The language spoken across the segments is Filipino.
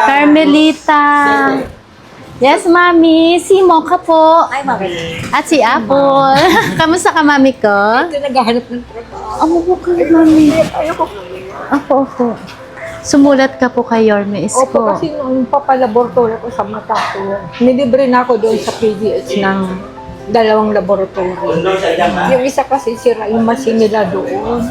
Carmelita. Yes, Mami. Si Mocha po. Ay, Mami. At si Apple. Kamusta ka, Mami ko? Ito naghahanap ng trabaho. Umupo ka, Mami. Ayoko. Opo. Sumulat ka po kay Yorme Opo, Isko. kasi nung papalaboratory ko sa mata ko, nilibre na ako doon sa PGH ng 2 laboratory. Yung isa kasi sira yung machine nila doon.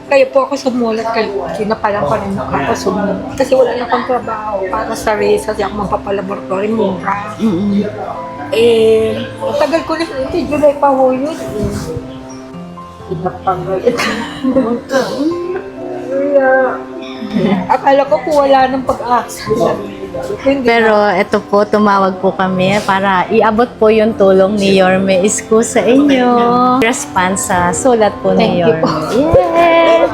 Kaya po ako sumulat kayo. Sinapalang pa rin ako sumulat. Kasi wala na akong trabaho para sa resa. Kasi ako magpapalaboratory, mura. Tagal ko na hindi, July pa ho yun. Pinapagalit. Akala ko po wala ng pag-asa. Pero ito po, tumawag po kami para iabot po yung tulong ni Yorme Isko sa inyo. Response sa sulat po ni Thank you po. Yorme. Yeah!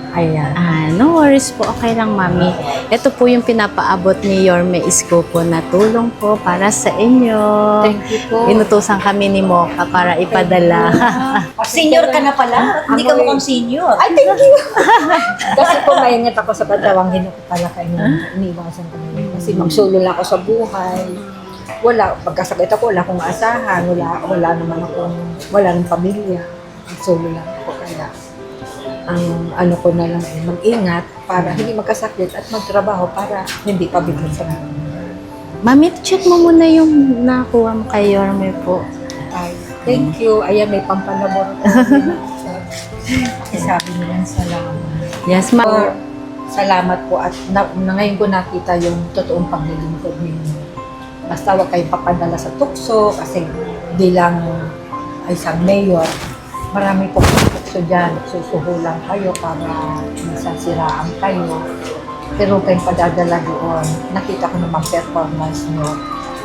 Ayan. No worries po. Okay lang, Mami. Ito po yung pinapaabot ni Yorme Isko po na tulong po para sa inyo. Thank you po. Inutusan kami ni Mocha para ipadala. Senior ka na pala? Hindi ka mukhang senior. Ay, thank you! Kasi po maingat ako sa katawang ko pala kayo iniiwasan ko na. Kasi magsulo lang ako sa buhay. Wala, pagkasakit ako, wala akong asahan, wala naman akong, wala ng pamilya. Magsulo lang ako kaya. Ang ano ko na lang mag-ingat para hindi magkasakit at magtrabaho para hindi pabigat sa mga. Mami, check mo muna yung nakuha mo kay Yorme po. Ay, thank you. Ayan, may pampalabor. Sabi nila, salamat. Yes, ma'am. Or, salamat po at ngayon ko nakita yung totoong paglilingkod ninyo. Basta huwag kayong papadala sa tukso kasi bilang isang mayor, marami po tukso dyan. Susuhulan kayo para minsan siraan kayo. Pero huwag kayong padadala doon. Nakita ko naman performance nyo.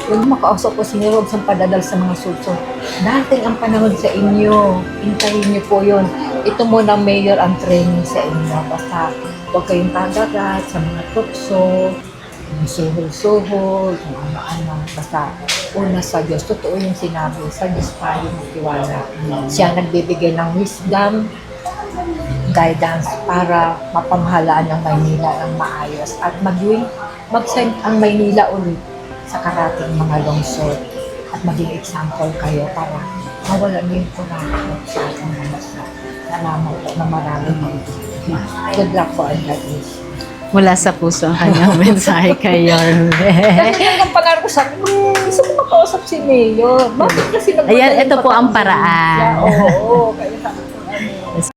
Huwag makausap ko sinyo, huwag siyang padadal sa mga susunod. Dating ang panahon sa inyo. Hintayin niyo po yun. Ito muna, mayor, ang training sa inyo. Basta huwag kayong padagat sa mga tukso, yung suhol-suhol, kung ano-ano. Basta una sa Diyos. Totoo yung sinabi. Sa Diyos tayo magtiwala. Siya nagbibigay ng wisdom, guidance para mapamahalaan ang Maynila ng maayos. At mag-send ang Maynila ulit sa karating mga lungsod at maging example kayo para mawala niyo yung kurang sa ating mga bansa. Salamat po na maraming good luck po and God bless. Mula sa puso ang kanyang mensahe kay Yorme. Kasi yun ang pangarap ko sabi ko, gusto ko makausap si Mayor. Bakit kasi nagpadala Ayan, ito yung po ang patanggal paraan. niya? Oo, kaya sabi ko,